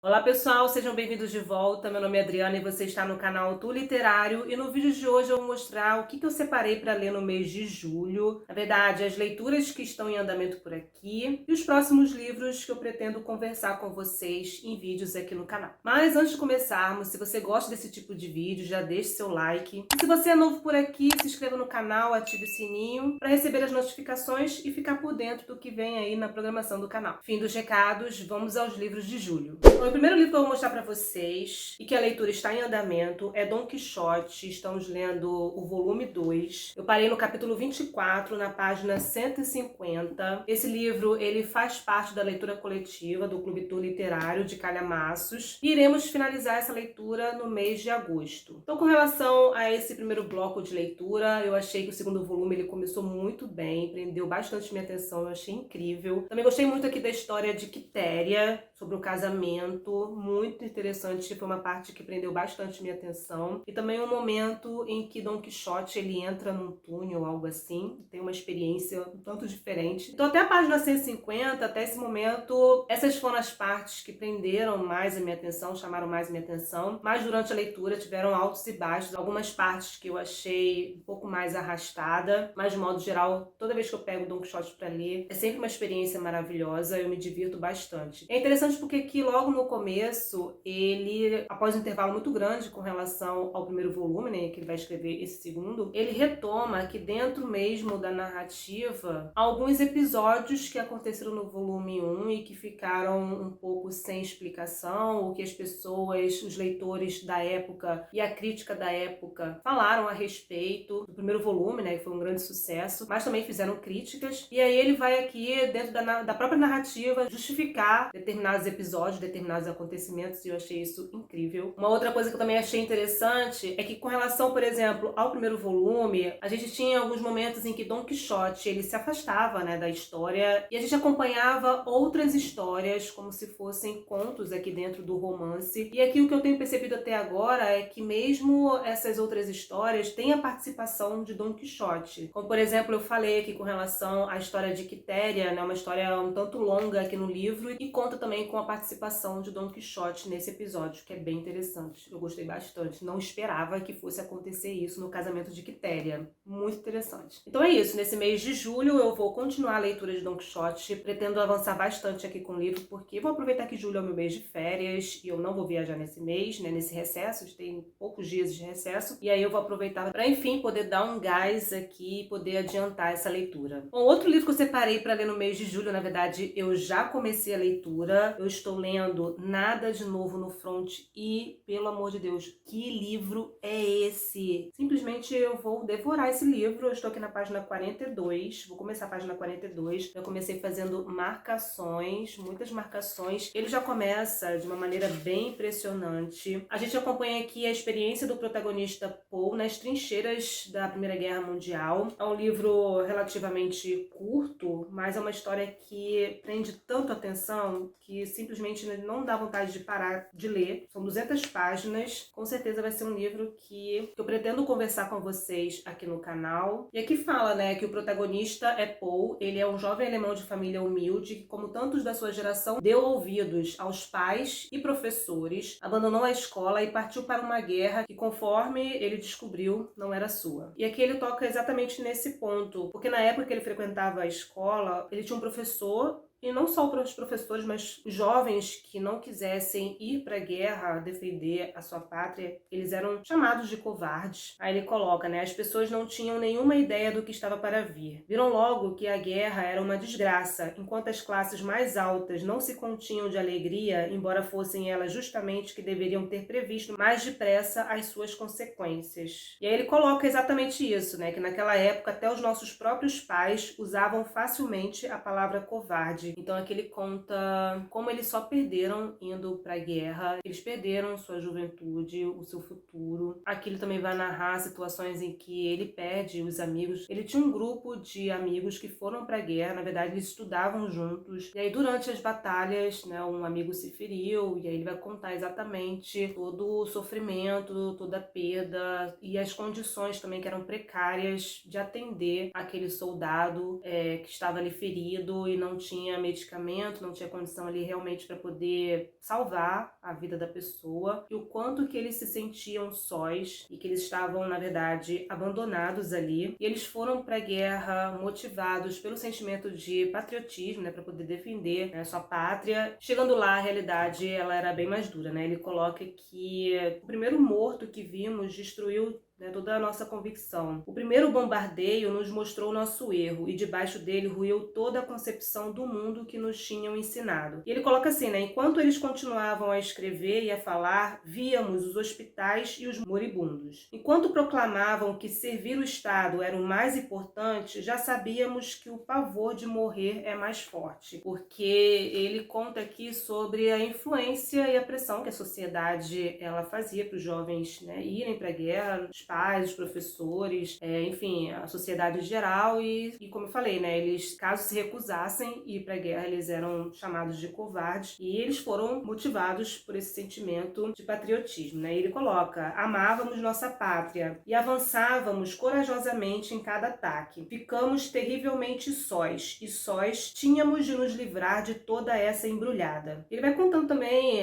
Olá pessoal, sejam bem-vindos de volta. Meu nome é Adriana e você está no canal Tu Literário. E no vídeo de hoje eu vou mostrar o que eu separei para ler no mês de julho. Na verdade, as leituras que estão em andamento por aqui e os próximos livros que eu pretendo conversar com vocês em vídeos aqui no canal. Mas antes de começarmos, se você gosta desse tipo de vídeo, já deixe seu like. E se você é novo por aqui, se inscreva no canal, ative o sininho para receber as notificações e ficar por dentro do que vem aí na programação do canal. Fim dos recados, vamos aos livros de julho. O primeiro livro que eu vou mostrar para vocês e que a leitura está em andamento é Dom Quixote. Estamos lendo o volume 2. Eu parei no capítulo 24, na página 150. Esse livro, ele faz parte da leitura coletiva do Clube Tour Literário de Calhamaços e iremos finalizar essa leitura no mês de agosto. Então, com relação a esse primeiro bloco de leitura, eu achei que o segundo volume ele começou muito bem, prendeu bastante minha atenção, eu achei incrível. Também gostei muito aqui da história de Quitéria, sobre o casamento, muito interessante, foi uma parte que prendeu bastante minha atenção. E também um momento em que Dom Quixote ele entra num túnel, algo assim, tem uma experiência um tanto diferente. Então até a página 150, até esse momento, essas foram as partes que prenderam mais a minha atenção, chamaram mais a minha atenção, mas durante a leitura tiveram altos e baixos, algumas partes que eu achei um pouco mais arrastada, mas de modo geral, toda vez que eu pego Dom Quixote para ler, é sempre uma experiência maravilhosa, eu me divirto bastante. É interessante porque aqui logo no começo, ele, após um intervalo muito grande com relação ao primeiro volume, né, que ele vai escrever esse segundo, ele retoma aqui dentro mesmo da narrativa alguns episódios que aconteceram no volume 1 e que ficaram um pouco sem explicação, ou que as pessoas, os leitores da época e a crítica da época falaram a respeito do primeiro volume, né, que foi um grande sucesso, mas também fizeram críticas. E aí ele vai aqui, dentro da própria narrativa, justificar determinados episódios, determinados acontecimentos, e eu achei isso incrível. Uma outra coisa que eu também achei interessante é que com relação, por exemplo, ao primeiro volume, a gente tinha alguns momentos em que Dom Quixote, ele se afastava, né, da história, e a gente acompanhava outras histórias como se fossem contos aqui dentro do romance. E aqui o que eu tenho percebido até agora é que mesmo essas outras histórias têm a participação de Dom Quixote. Como, por exemplo, eu falei aqui com relação à história de Quitéria, né, uma história um tanto longa aqui no livro, e conta também com a participação de Dom Quixote nesse episódio, que é bem interessante. Eu gostei bastante. Não esperava que fosse acontecer isso no casamento de Quitéria. Muito interessante. Então é isso. Nesse mês de julho eu vou continuar a leitura de Dom Quixote. Pretendo avançar bastante aqui com o livro, porque vou aproveitar que julho é o meu mês de férias e eu não vou viajar nesse mês, né? Nesse recesso. Tem poucos dias de recesso. E aí eu vou aproveitar para, enfim, poder dar um gás aqui e poder adiantar essa leitura. Bom, outro livro que eu separei para ler no mês de julho, na verdade, eu já comecei a leitura. Eu estou lendo Nada de Novo no Front e, pelo amor de Deus, que livro é esse? Simplesmente eu vou devorar esse livro. Eu estou aqui na página 42, vou começar a página 42. Eu comecei fazendo marcações, muitas marcações. Ele já começa de uma maneira bem impressionante. A gente acompanha aqui a experiência do protagonista Paul nas trincheiras da Primeira Guerra Mundial. É um livro relativamente curto, mas é uma história que prende tanto a atenção que simplesmente não dá vontade de parar de ler. São 200 páginas. Com certeza vai ser um livro que eu pretendo conversar com vocês aqui no canal. E aqui fala, né, que o protagonista é Paul. Ele é um jovem alemão de família humilde que, como tantos da sua geração, deu ouvidos aos pais e professores, abandonou a escola e partiu para uma guerra que, conforme ele descobriu, não era sua. E aqui ele toca exatamente nesse ponto, porque na época que ele frequentava a escola, ele tinha um professor. E não só para os professores, mas os jovens que não quisessem ir para a guerra defender a sua pátria, eles eram chamados de covardes. Aí ele coloca, né? As pessoas não tinham nenhuma ideia do que estava para vir. Viram logo que a guerra era uma desgraça, enquanto as classes mais altas não se continham de alegria, embora fossem elas justamente que deveriam ter previsto mais depressa as suas consequências. E aí ele coloca exatamente isso, né? Que naquela época até os nossos próprios pais usavam facilmente a palavra covarde. Então aqui ele conta como eles só perderam indo para a guerra, eles perderam sua juventude, o seu futuro. Aqui ele também vai narrar situações em que ele perde os amigos. Ele tinha um grupo de amigos que foram para a guerra, na verdade eles estudavam juntos. E aí durante as batalhas, né, um amigo se feriu e aí ele vai contar exatamente todo o sofrimento, toda a perda e as condições também que eram precárias de atender aquele soldado que estava ali ferido e não tinha medicamento, não tinha condição ali realmente para poder salvar a vida da pessoa, e o quanto que eles se sentiam sós e que eles estavam, na verdade, abandonados ali. E eles foram para a guerra motivados pelo sentimento de patriotismo, né, para poder defender, né, sua pátria. Chegando lá, a realidade ela era bem mais dura, né? Ele coloca que o primeiro morto que vimos destruiu, né, toda a nossa convicção. O primeiro bombardeio nos mostrou nosso erro e debaixo dele ruiu toda a concepção do mundo que nos tinham ensinado. E ele coloca assim, né, enquanto eles continuavam a escrever e a falar, víamos os hospitais e os moribundos. Enquanto proclamavam que servir o Estado era o mais importante, já sabíamos que o pavor de morrer é mais forte, porque ele conta aqui sobre a influência e a pressão que a sociedade ela fazia para os jovens, né, irem para a guerra, os pais, os professores, enfim, a sociedade em geral e como eu falei, né, eles, caso se recusassem ir para a guerra, eles eram chamados de covardes e eles foram motivados por esse sentimento de patriotismo, né? Ele coloca, amávamos nossa pátria e avançávamos corajosamente em cada ataque. Ficamos terrivelmente sós e sós tínhamos de nos livrar de toda essa embrulhada. Ele vai contando também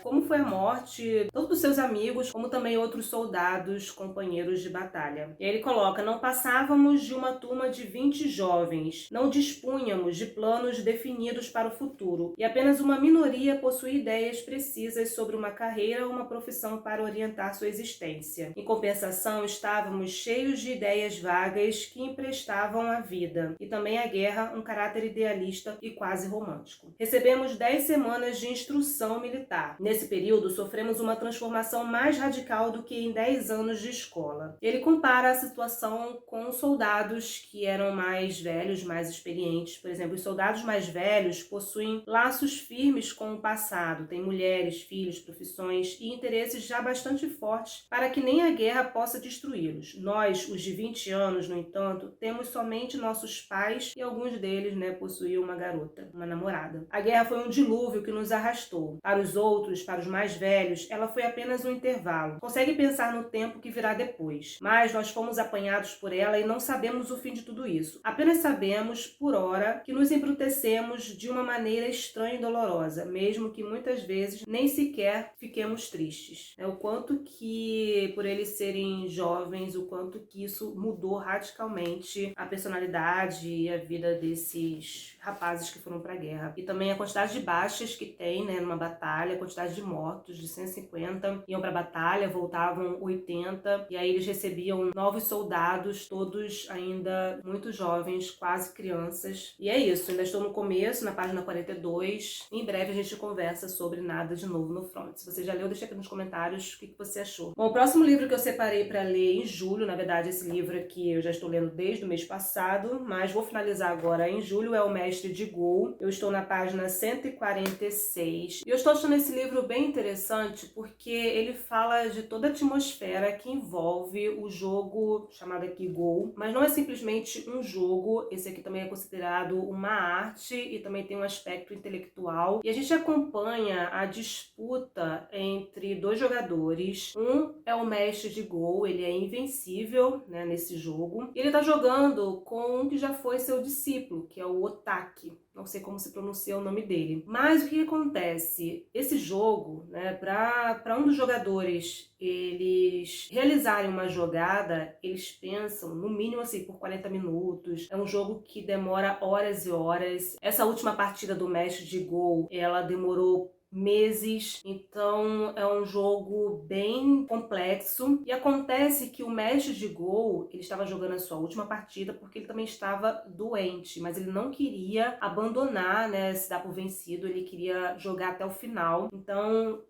como foi a morte, tanto dos seus amigos, como também outros soldados, companheiros de batalha. E aí ele coloca, não passávamos de uma turma de 20 jovens, não dispunhamos de planos definidos para o futuro, e apenas uma minoria possuía ideias precisas sobre uma carreira ou uma profissão para orientar sua existência. Em compensação, estávamos cheios de ideias vagas que emprestavam à vida, e também à guerra um caráter idealista e quase romântico. Recebemos 10 semanas de instrução militar. Nesse período, sofremos uma transformação mais radical do que em 10 anos de escola. Ele compara a situação com os soldados que eram mais velhos, mais experientes. Por exemplo, os soldados mais velhos possuem laços firmes com o passado, têm mulheres, filhos, profissões e interesses já bastante fortes para que nem a guerra possa destruí-los. Nós, os de 20 anos, no entanto, temos somente nossos pais e alguns deles, né, possuíam uma garota, uma namorada. A guerra foi um dilúvio que nos arrastou. Para os outros, para os mais velhos, ela foi apenas um intervalo. Consegue pensar no tempo que virá depois. Mas nós fomos apanhados por ela e não sabemos o fim de tudo isso. Apenas sabemos, por hora, que nos embrutecemos de uma maneira estranha e dolorosa, mesmo que muitas vezes nem sequer fiquemos tristes. O quanto que, por eles serem jovens, o quanto que isso mudou radicalmente a personalidade e a vida desses rapazes que foram para a guerra. E também a quantidade de baixas que tem, né, numa batalha, a quantidade de mortos, de 150, iam para a batalha, voltavam 80, e aí eles recebiam novos soldados, todos ainda muito jovens, quase crianças. E é isso, ainda estou no começo, na página 42. Em breve a gente conversa sobre Nada de Novo no Front. Se você já leu, deixa aqui nos comentários o que você achou. Bom, o próximo livro que eu separei para ler em julho, na verdade esse livro aqui eu já estou lendo desde o mês passado, mas vou finalizar agora em julho, é O Mestre de Go. Eu estou na página 146. E eu estou achando esse livro bem interessante porque ele fala de toda a atmosfera que envolve o jogo chamado aqui Go, mas não é simplesmente um jogo, esse aqui também é considerado uma arte e também tem um aspecto intelectual. E a gente acompanha a disputa entre dois jogadores. Um é o mestre de Go, ele é invencível, né, nesse jogo. E ele tá jogando com um que já foi seu discípulo, que é o Otaki. Não sei como se pronuncia o nome dele. Mas o que acontece? Esse jogo, né, para um dos jogadores eles realizarem uma jogada, eles pensam no mínimo assim por 40 minutos. É um jogo que demora horas e horas. Essa última partida do mestre de Go, ela demorou meses, então é um jogo bem complexo. E acontece que o mestre de Go, ele estava jogando a sua última partida porque ele também estava doente, mas ele não queria abandonar, né, se dar por vencido, ele queria jogar até o final. Então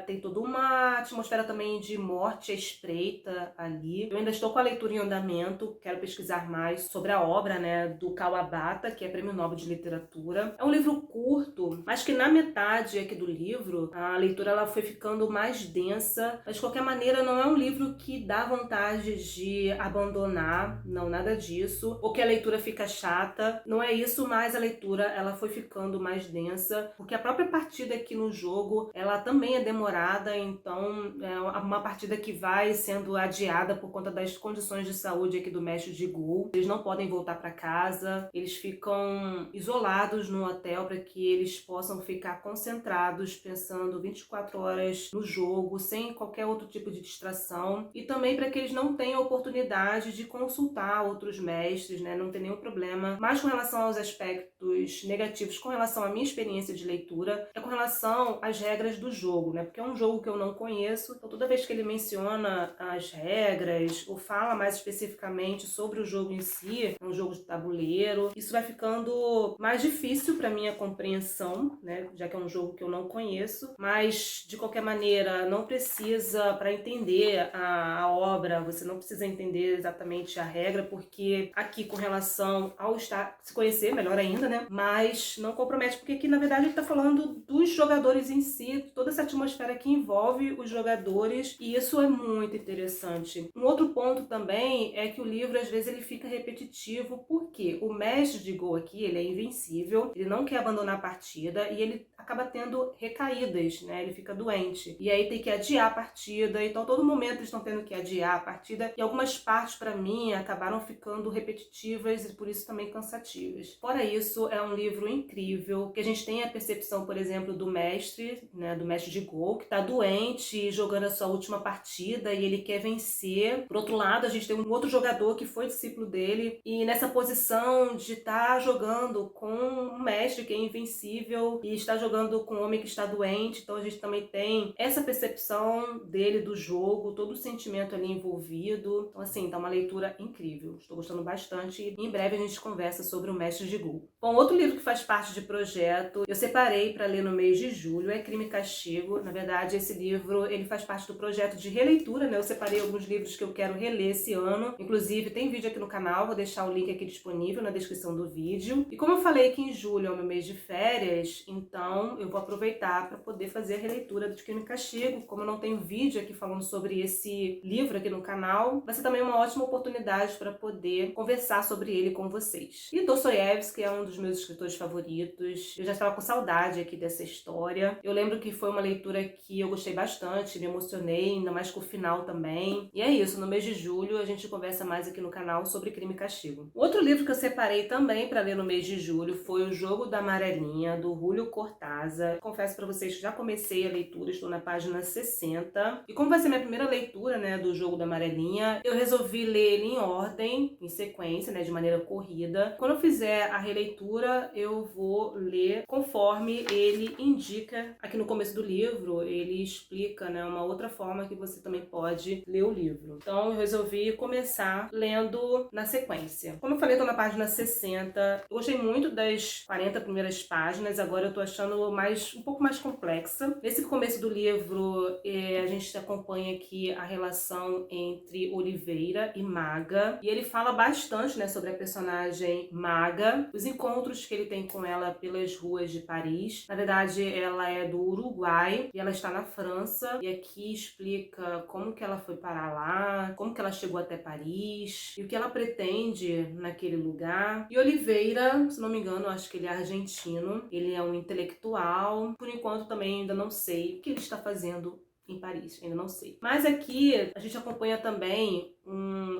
tem toda uma atmosfera também de morte à espreita ali. Eu ainda estou com a leitura em andamento, quero pesquisar mais sobre a obra, né, do Kawabata, que é Prêmio Nobel de Literatura. É um livro curto, mas que na metade aqui do livro, a leitura ela foi ficando mais densa, mas de qualquer maneira não é um livro que dá vontade de abandonar, não, nada disso, ou que a leitura fica chata, não é isso, mas a leitura ela foi ficando mais densa, porque a própria partida aqui no jogo, ela também é demorada, então é uma partida que vai sendo adiada por conta das condições de saúde aqui do mestre de Gol. Eles não podem voltar para casa, eles ficam isolados no hotel para que eles possam ficar concentrados, pensando 24 horas no jogo, sem qualquer outro tipo de distração, e também para que eles não tenham oportunidade de consultar outros mestres, né? Não tem nenhum problema. Mas com relação aos aspectos negativos, com relação à minha experiência de leitura, é com relação às regras do jogo, né? Porque é um jogo que eu não conheço, então toda vez que ele menciona as regras ou fala mais especificamente sobre o jogo em si, é um jogo de tabuleiro, isso vai ficando mais difícil para minha compreensão, né? Já que é um jogo que eu não conheço, mas de qualquer maneira não precisa, para entender a obra, você não precisa entender exatamente a regra, porque aqui com relação ao estar, se conhecer melhor ainda, né? Mas não compromete, porque aqui na verdade ele tá falando dos jogadores em si, toda essa atmosfera que envolve os jogadores, e isso é muito interessante. Um outro ponto também é que o livro às vezes ele fica repetitivo, porque o mestre de Go aqui, ele é invencível, ele não quer abandonar a partida e ele acaba tendo recaídas, né? Ele fica doente. E aí tem que adiar a partida, então todo momento eles estão tendo que adiar a partida, e algumas partes para mim acabaram ficando repetitivas e por isso também cansativas. Fora isso, é um livro incrível, que a gente tem a percepção, por exemplo, do mestre, né, do mestre de Go, que tá doente jogando a sua última partida e ele quer vencer. Por outro lado, a gente tem um outro jogador que foi discípulo dele e nessa posição de estar jogando com um mestre que é invencível e está jogando com um homem que está doente, então a gente também tem essa percepção dele do jogo, todo o sentimento ali envolvido. Então assim, tá uma leitura incrível, estou gostando bastante e em breve a gente conversa sobre o Mestre de Gol. Bom, outro livro que faz parte de projeto, eu separei para ler no mês de julho, é Crime e Castigo. Na verdade, esse livro, ele faz parte do projeto de releitura, né? Eu separei alguns livros que eu quero reler esse ano, inclusive tem vídeo aqui no canal, vou deixar o link aqui disponível na descrição do vídeo. E como eu falei que em julho é o meu mês de férias, então eu vou aproveitar para poder fazer a releitura do Crime e Castigo. Como eu não tenho vídeo aqui falando sobre esse livro aqui no canal, vai ser também uma ótima oportunidade para poder conversar sobre ele com vocês. E Dostoiévski é um dos meus escritores favoritos, eu já estava com saudade aqui dessa história. Eu lembro que foi uma leitura que eu gostei bastante, me emocionei, ainda mais com o final também. E é isso, no mês de julho a gente conversa mais aqui no canal sobre Crime e Castigo. Outro livro que eu separei também para ler no mês de julho foi O Jogo da Amarelinha, do Julio Cortázar. Confesso para vocês que já comecei a leitura, estou na página 60. E como vai ser minha primeira leitura, né, do Jogo da Amarelinha, eu resolvi ler ele em ordem, em sequência, né, de maneira corrida. Quando eu fizer a releitura, eu vou ler conforme ele indica aqui no começo do livro. Ele explica, né, uma outra forma que você também pode ler o livro. Então eu resolvi começar lendo na sequência. Como eu falei, eu tô na página 60. Eu gostei muito das 40 primeiras páginas, agora eu tô achando um pouco mais complexa. Nesse começo do livro, a gente acompanha aqui a relação entre Oliveira e Maga, e ele fala bastante, né, sobre a personagem Maga, os encontros que ele tem com ela pelas ruas de Paris. Na verdade, ela é do Uruguai e ela está na França, e aqui explica como que ela foi parar lá, como que ela chegou até Paris e o que ela pretende naquele lugar. E Oliveira, se não me engano, acho que ele é argentino, ele é um intelectual, por enquanto também ainda não sei o que ele está fazendo em Paris, ainda não sei. Mas aqui a gente acompanha também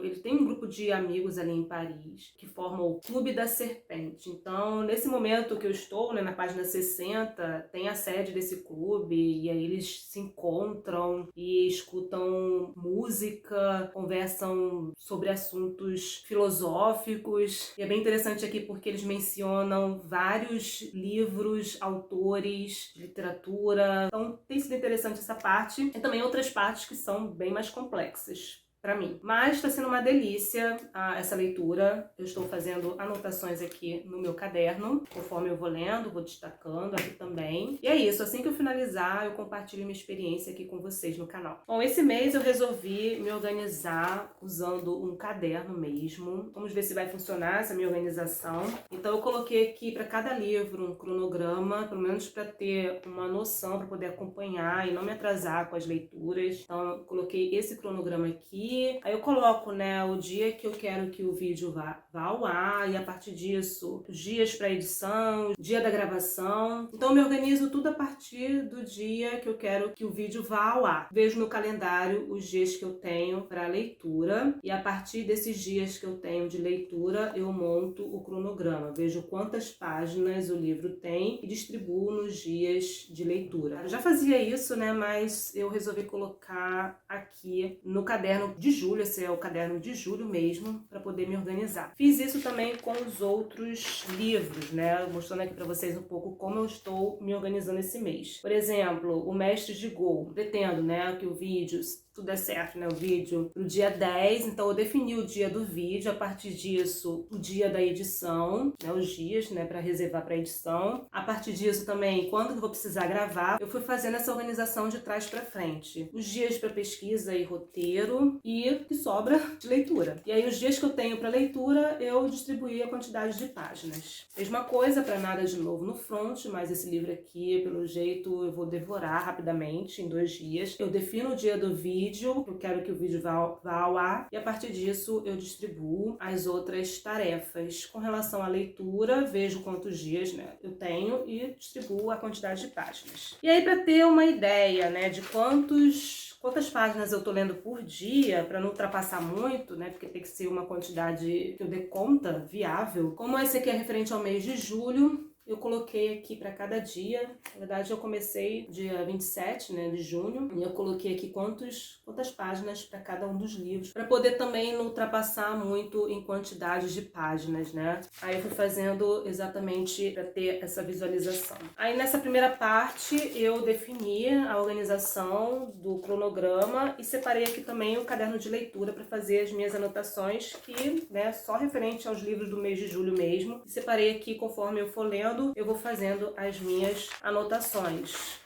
ele tem um grupo de amigos ali em Paris que formam o Clube da Serpente. Então, nesse momento que eu estou, né, na página 60, tem a sede desse clube e aí eles se encontram e escutam música, conversam sobre assuntos filosóficos. E é bem interessante aqui porque eles mencionam vários livros, autores de literatura. Então, tem sido interessante essa parte. E também outras partes que são bem mais complexas. para mim. Mas está sendo uma delícia essa leitura. Eu estou fazendo anotações aqui no meu caderno, conforme eu vou lendo, vou destacando aqui também. E é isso, assim que eu finalizar, eu compartilho minha experiência aqui com vocês no canal. Bom, esse mês eu resolvi me organizar usando um caderno mesmo. Vamos ver se vai funcionar essa minha organização. Então eu coloquei aqui para cada livro um cronograma, pelo menos para ter uma noção, para poder acompanhar e não me atrasar com as leituras. Então eu coloquei esse cronograma aqui. Aí eu coloco, né, o dia que eu quero que o vídeo vá ao ar e a partir disso, os dias para edição, dia da gravação. Então eu me organizo tudo a partir do dia que eu quero que o vídeo vá ao ar. Vejo no calendário os dias que eu tenho para leitura e a partir desses dias que eu tenho de leitura, eu monto o cronograma. Vejo quantas páginas o livro tem e distribuo nos dias de leitura. Eu já fazia isso, né, mas eu resolvi colocar aqui no caderno de julho, esse é o caderno de julho mesmo, para poder me organizar. Fiz isso também com os outros livros, né, mostrando aqui para vocês um pouco como eu estou me organizando esse mês. Por exemplo, o Mestres de Go. Pretendo, né, que o vídeo, tudo é certo, né, o vídeo pro dia 10, então eu defini o dia do vídeo, a partir disso o dia da edição, né, os dias, né, para reservar para edição. A partir disso também, quando que eu vou precisar gravar, eu fui fazendo essa organização de trás para frente. Os dias para pesquisa e roteiro e o que sobra de leitura. E aí os dias que eu tenho para leitura, eu distribuí a quantidade de páginas. Mesma coisa para Nada de Novo no Front, mas esse livro aqui, pelo jeito, eu vou devorar rapidamente, em 2 dias. Eu defino o dia do vídeo, eu quero que o vídeo vá ao ar, e a partir disso eu distribuo as outras tarefas. Com relação à leitura, vejo quantos dias, né, eu tenho e distribuo a quantidade de páginas. E aí, para ter uma ideia, né, de quantas páginas eu tô lendo por dia, para não ultrapassar muito, né, porque tem que ser uma quantidade que eu dê conta, viável. Como esse aqui é referente ao mês de julho, eu coloquei aqui para cada dia. Na verdade, eu comecei dia 27, né, de junho, e eu coloquei aqui quantas páginas para cada um dos livros, para poder também não ultrapassar muito em quantidade de páginas, né? Aí eu fui fazendo exatamente para ter essa visualização. Aí nessa primeira parte eu defini a organização do cronograma e separei aqui também o caderno de leitura para fazer as minhas anotações, que, né, só referente aos livros do mês de julho mesmo. E separei aqui conforme eu for lendo, eu vou fazendo as minhas anotações,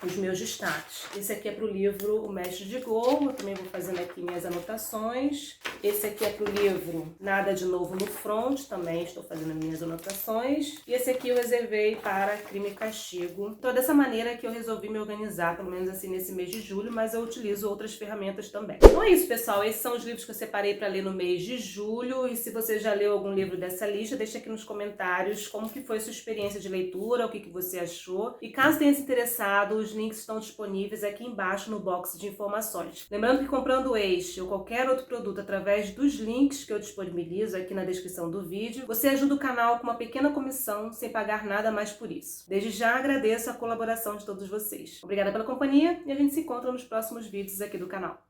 os meus destaques. Esse aqui é para o livro O Mestre de Go, eu também vou fazendo aqui minhas anotações. Esse aqui é para o livro Nada de Novo no Front, também estou fazendo minhas anotações. E esse aqui eu reservei para Crime e Castigo. Então é dessa maneira que eu resolvi me organizar, pelo menos assim nesse mês de julho, mas eu utilizo outras ferramentas também. Então é isso, pessoal, esses são os livros que eu separei para ler no mês de julho, e se você já leu algum livro dessa lista, deixa aqui nos comentários como que foi a sua experiência de leitura, o que você achou. E caso tenha se interessado, os links estão disponíveis aqui embaixo no box de informações. Lembrando que comprando este ou qualquer outro produto através dos links que eu disponibilizo aqui na descrição do vídeo, você ajuda o canal com uma pequena comissão sem pagar nada mais por isso. Desde já agradeço a colaboração de todos vocês. Obrigada pela companhia e a gente se encontra nos próximos vídeos aqui do canal.